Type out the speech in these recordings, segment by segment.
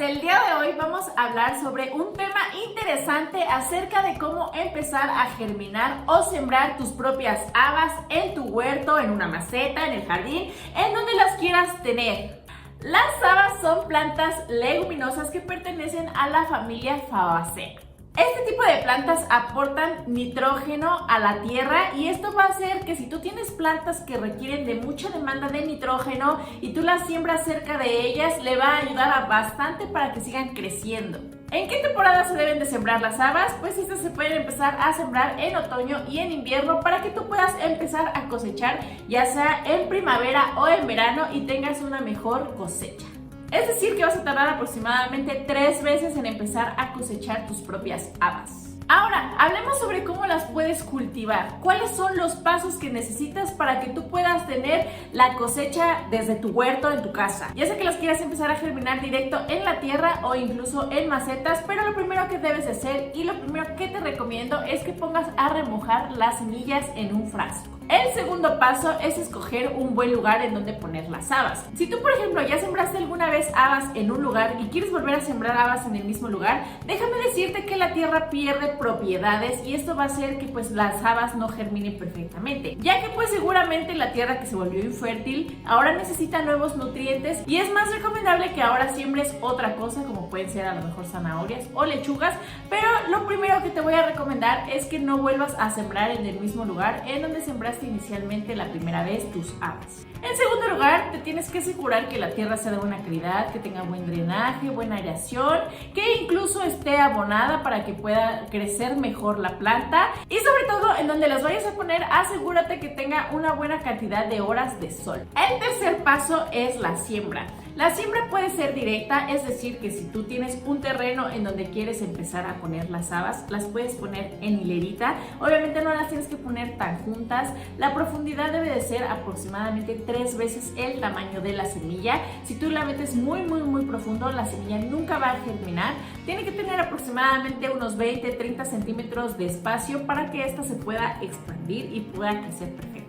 el día de hoy vamos a hablar sobre un tema interesante acerca de cómo empezar a germinar o sembrar tus propias habas en tu huerto, en una maceta, en el jardín, en donde las quieras tener. Las habas son plantas leguminosas que pertenecen a la familia Fabaceae. Este tipo de plantas aportan nitrógeno a la tierra y esto va a hacer que si tú tienes plantas que requieren de mucha demanda de nitrógeno y tú las siembras cerca de ellas, le va a ayudar bastante para que sigan creciendo. ¿En qué temporada se deben de sembrar las habas? Pues estas se pueden empezar a sembrar en otoño y en invierno para que tú puedas empezar a cosechar ya sea en primavera o en verano y tengas una mejor cosecha. Es decir, que vas a tardar aproximadamente 3 veces en empezar a cosechar tus propias habas. Ahora, hablemos sobre cómo las puedes cultivar. ¿Cuáles son los pasos que necesitas para que tú puedas tener la cosecha desde tu huerto en tu casa? Ya sea que las quieras empezar a germinar directo en la tierra o incluso en macetas, pero lo primero que debes de hacer y lo primero que te recomiendo es que pongas a remojar las semillas en un frasco. El segundo paso es escoger un buen lugar en donde poner las habas. Si tú, por ejemplo, ya sembraste alguna vez habas en un lugar y quieres volver a sembrar habas en el mismo lugar, déjame decirte que la tierra pierde propiedades y esto va a hacer que pues las habas no germinen perfectamente, ya que pues seguramente la tierra que se volvió infértil ahora necesita nuevos nutrientes y es más recomendable que ahora siembres otra cosa, como pueden ser a lo mejor zanahorias o lechugas, pero lo primero que te voy a recomendar es que no vuelvas a sembrar en el mismo lugar en donde sembraste inicialmente la primera vez tus habas. En segundo lugar, te tienes que asegurar que la tierra sea de buena calidad, que tenga buen drenaje, buena aireación, que incluso esté abonada para que pueda crecer mejor la planta y sobre todo en donde las vayas a poner, asegúrate que tenga una buena cantidad de horas de sol. El tercer paso es la siembra. La siembra puede ser directa, es decir, que si tú tienes un terreno en donde quieres empezar a poner las habas, las puedes poner en hilerita. Obviamente no las tienes que poner tan juntas. La profundidad debe de ser aproximadamente 3 veces el tamaño de la semilla. Si tú la metes muy profundo, la semilla nunca va a germinar. Tiene que tener aproximadamente unos 20-30 centímetros de espacio para que esta se pueda expandir y pueda crecer perfectamente.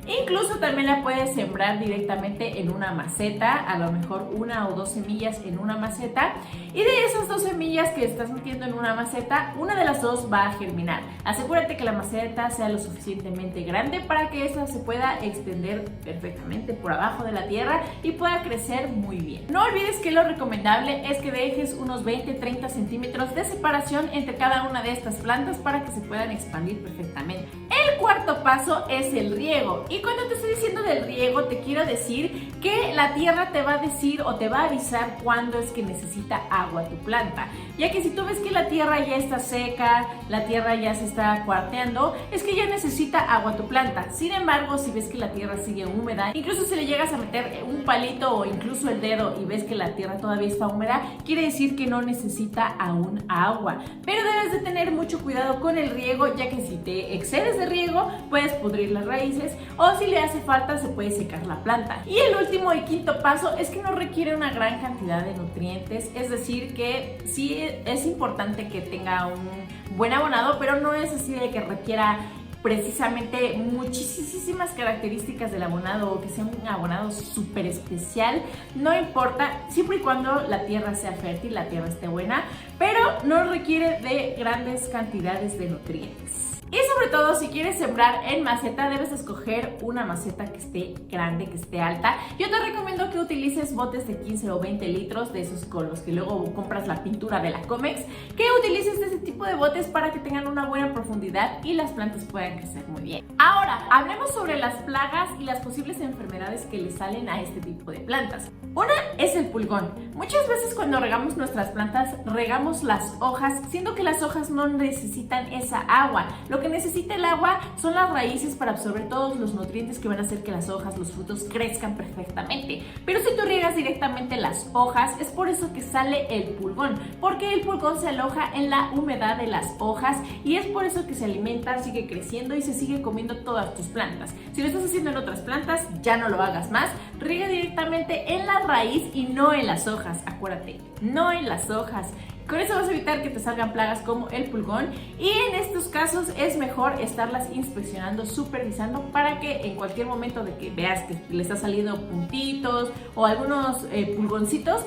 Incluso también la puedes sembrar directamente en una maceta, a lo mejor 1 o 2 semillas en una maceta, y de esas 2 semillas que estás metiendo en una maceta, una de las 2 va a germinar. Asegúrate que la maceta sea lo suficientemente grande para que esta se pueda extender perfectamente por abajo de la tierra y pueda crecer muy bien. No olvides que lo recomendable es que dejes unos 20-30 centímetros de separación entre cada una de estas plantas para que se puedan expandir perfectamente. El cuarto paso es el riego, y cuando te estoy diciendo del riego te quiero decir que la tierra te va a decir o te va a avisar cuándo es que necesita agua tu planta, ya que si tú ves que la tierra ya está seca, la tierra ya se está cuarteando, es que ya necesita agua tu planta. Sin embargo, si ves que la tierra sigue húmeda, incluso si le llegas a meter un palito o incluso el dedo y ves que la tierra todavía está húmeda, quiere decir que no necesita aún agua. Pero debes de tener mucho cuidado con el riego, ya que si te excedes de riego puedes pudrir las raíces o si le hace falta se puede secar la planta. Y el último y quinto paso es que no requiere una gran cantidad de nutrientes, es decir que sí es importante que tenga un buen abonado, pero no es así de que requiera precisamente muchísimas características del abonado o que sea un abonado súper especial. No importa, siempre y cuando la tierra sea fértil, la tierra esté buena, pero no requiere de grandes cantidades de nutrientes. Y sobre todo, si quieres sembrar en maceta, debes escoger una maceta que esté grande, que esté alta. Yo te recomiendo que utilices botes de 15 o 20 litros, de esos con los que luego compras la pintura de la Comex, que utilices ese tipo de botes para que tengan una buena profundidad y las plantas puedan crecer muy bien. Ahora, hablemos sobre las plagas y las posibles enfermedades que le salen a este tipo de plantas. Una es el pulgón. Muchas veces cuando regamos nuestras plantas, regamos las hojas, siendo que las hojas no necesitan esa agua. Lo que necesita el agua son las raíces para absorber todos los nutrientes que van a hacer que las hojas, los frutos crezcan perfectamente. Pero si tú riegas directamente las hojas, es por eso que sale el pulgón, porque el pulgón se aloja en la humedad de las hojas y es por eso que se alimenta, sigue creciendo y se sigue comiendo todas tus plantas. Si lo estás haciendo en otras plantas, ya no lo hagas más. Riega directamente en la raíz y no en las hojas, acuérdate, no en las hojas. Con eso vas a evitar que te salgan plagas como el pulgón y en estos casos es mejor estarlas inspeccionando, supervisando para que en cualquier momento de que veas que le está saliendo puntitos o algunos pulgoncitos,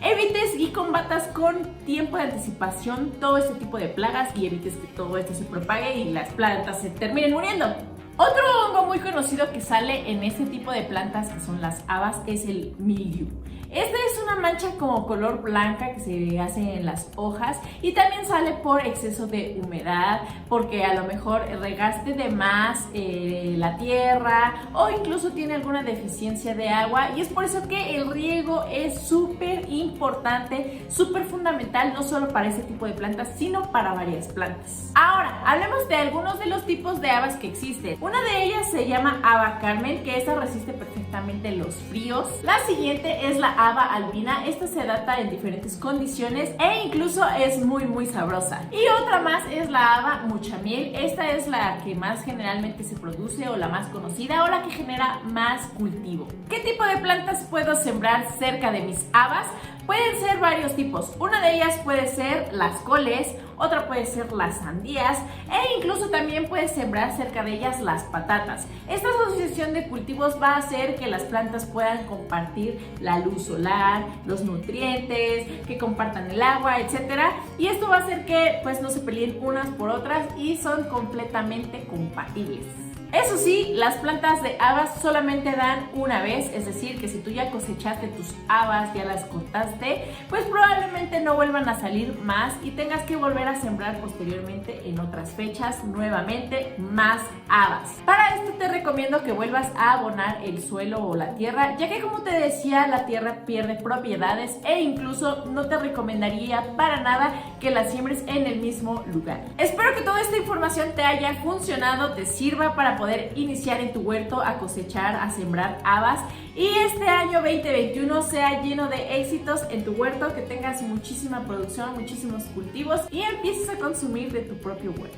evites y combatas con tiempo de anticipación todo este tipo de plagas y evites que todo esto se propague y las plantas se terminen muriendo. Otro hongo muy conocido que sale en este tipo de plantas, que son las habas, es el mildew. Esta es una mancha como color blanca que se hace en las hojas y también sale por exceso de humedad, porque a lo mejor regaste de más la tierra o incluso tiene alguna deficiencia de agua, y es por eso que el riego es súper importante, súper fundamental, no solo para este tipo de plantas, sino para varias plantas. Ahora, hablemos de algunos de los tipos de habas que existen. Una de ellas se llama haba Carmen, que esta resiste perfectamente los fríos. La siguiente es la haba albina. Esta se adapta en diferentes condiciones e incluso es muy sabrosa. Y otra más es la haba muchamiel. Esta es la que más generalmente se produce, o la más conocida, o la que genera más cultivo. ¿Qué tipo de plantas puedo sembrar cerca de mis habas? Pueden ser varios tipos. Una de ellas puede ser las coles, otra puede ser las sandías e incluso también puedes sembrar cerca de ellas las patatas. Esta asociación de cultivos va a hacer que las plantas puedan compartir la luz solar, los nutrientes, que compartan el agua, etcétera, y esto va a hacer que pues no se peleen unas por otras y son completamente compatibles. Eso sí, las plantas de habas solamente dan una vez, es decir, que si tú ya cosechaste tus habas, ya las cortaste, pues probablemente no vuelvan a salir más y tengas que volver a sembrar posteriormente en otras fechas nuevamente más habas. Para esto te recomiendo que vuelvas a abonar el suelo o la tierra, ya que, como te decía, la tierra pierde propiedades e incluso no te recomendaría para nada que la siembres en el mismo lugar. Espero que toda esta información te haya funcionado, te sirva para poder iniciar en tu huerto a cosechar, a sembrar habas, y este año 2021 sea lleno de éxitos en tu huerto, que tengas muchísima producción, muchísimos cultivos y empieces a consumir de tu propio huerto.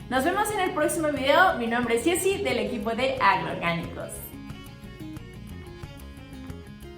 Nos vemos en el próximo video. Mi nombre es Ceci, del equipo de Agroorgánicos.